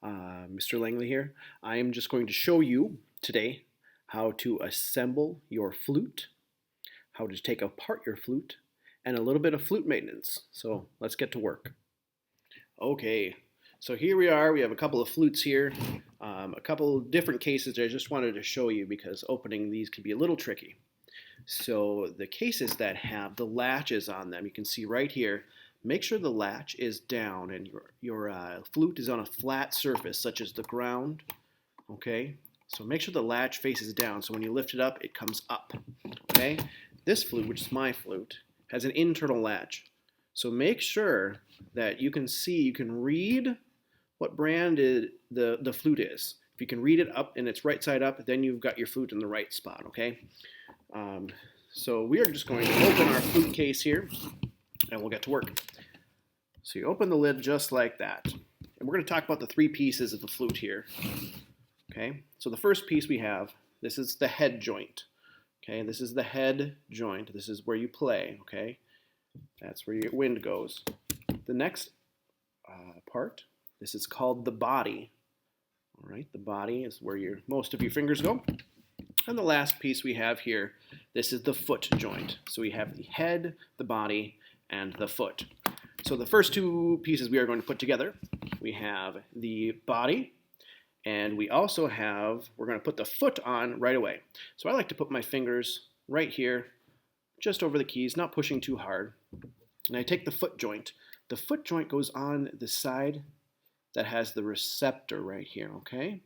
Mr. Langley here. I am just going to show you today how to assemble your flute, how to take apart your flute, and a little bit of flute maintenance. So let's get to work. Okay, so here we are. We have a couple of flutes here, a couple of different cases I just wanted to show you because opening these can be a little tricky. So the cases that have the latches on them, you can see right here, make sure the latch is down and your flute is on a flat surface such as the ground, okay? So make sure the latch faces down so when you lift it up, it comes up, okay? This flute, which is my flute, has an internal latch. So make sure that you can see, you can read what brand the flute is. If you can read it up and it's right side up, then you've got your flute in the right spot, okay? So we are just going to open our flute case here and we'll get to work. So you open the lid just like that. And we're going to talk about the three pieces of the flute here. Okay, so the first piece we have, this is the head joint. Okay, this is the head joint. This is where you play, okay? That's where your wind goes. The next part, this is called the body. All right, the body is where most of your fingers go. And the last piece we have here, this is the foot joint. So we have the head, the body, and the foot. So the first two pieces we are going to put together, we have the body, and we also have, we're going to put the foot on right away. So I like to put my fingers right here, just over the keys, not pushing too hard. And I take the foot joint. The foot joint goes on the side that has the receptor right here, okay?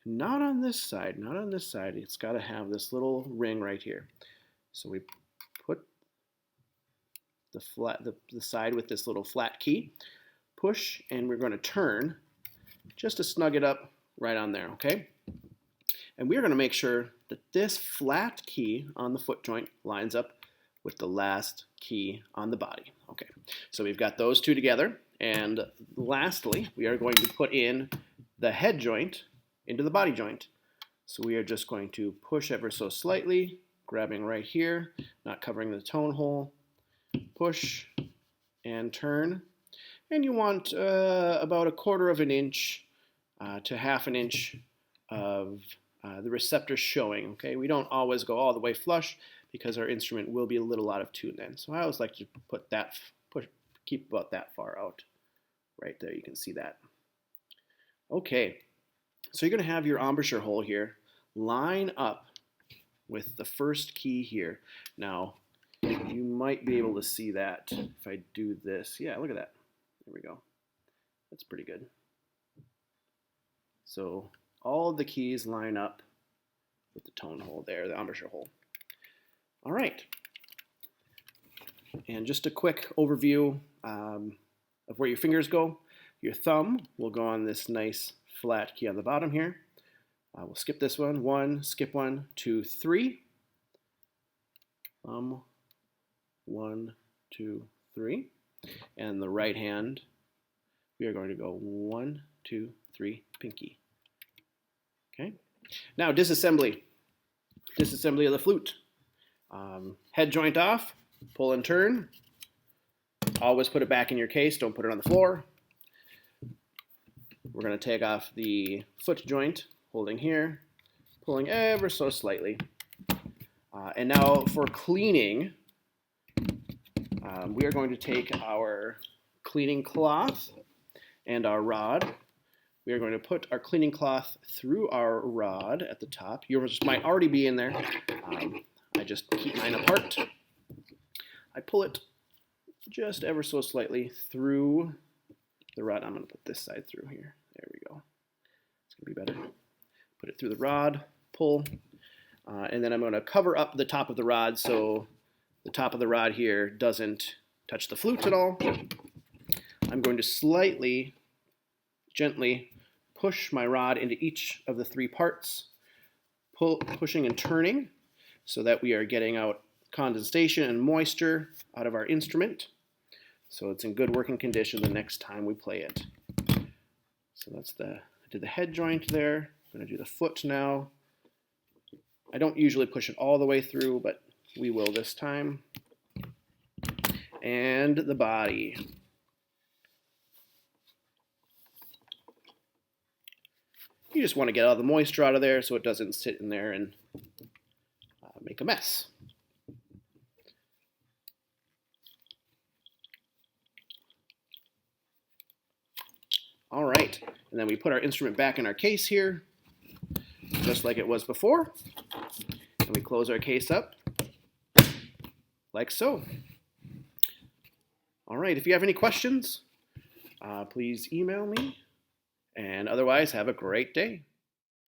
Not on this side, not on this side. It's got to have this little ring right here. So we put the side with this little flat key, push, and we're going to turn just to snug it up right on there, okay? And we're going to make sure that this flat key on the foot joint lines up with the last key on the body. Okay, so we've got those two together. And lastly, we are going to put in the head joint into the body joint. So we are just going to push ever so slightly, grabbing right here, not covering the tone hole, push and turn. And you want about 1/4 of an inch to 1/2 an inch of the receptor showing, okay? We don't always go all the way flush because our instrument will be a little out of tune then. So I always like to keep about that far out. Right there, you can see that. Okay. So you're going to have your embouchure hole here line up with the first key here. Now, you might be able to see that if I do this. Yeah, look at that. There we go. That's pretty good. So all of the keys line up with the tone hole there, the embouchure hole. All right. And just a quick overview of where your fingers go. Your thumb will go on this nice flat key on the bottom here. We'll skip this one. Skip 1, 2, 3. Thumb, 1, 2, 3. And the right hand, we are going to go 1, 2, 3, pinky. Okay. Now disassembly. Disassembly of the flute. Head joint off, pull and turn. Always put it back in your case, don't put it on the floor. We're going to take off the foot joint, holding here, pulling ever so slightly. And now for cleaning, we are going to take our cleaning cloth and our rod. We are going to put our cleaning cloth through our rod at the top. Yours might already be in there. I just keep mine apart. I pull it just ever so slightly through the rod. I'm going to put this side through here. There we go. It's going to be better. Put it through the rod, pull, and then I'm going to cover up the top of the rod so the top of the rod here doesn't touch the flute at all. I'm going to slightly, gently push my rod into each of the three parts, pushing and turning so that we are getting out condensation and moisture out of our instrument. So it's in good working condition the next time we play it. So I did the head joint there. I'm going to do the foot now. I don't usually push it all the way through, but we will this time. And the body. You just want to get all the moisture out of there so it doesn't sit in there and make a mess. All right, and then we put our instrument back in our case here, just like it was before, and we close our case up like so. All right, if you have any questions, please email me, and otherwise have a great day.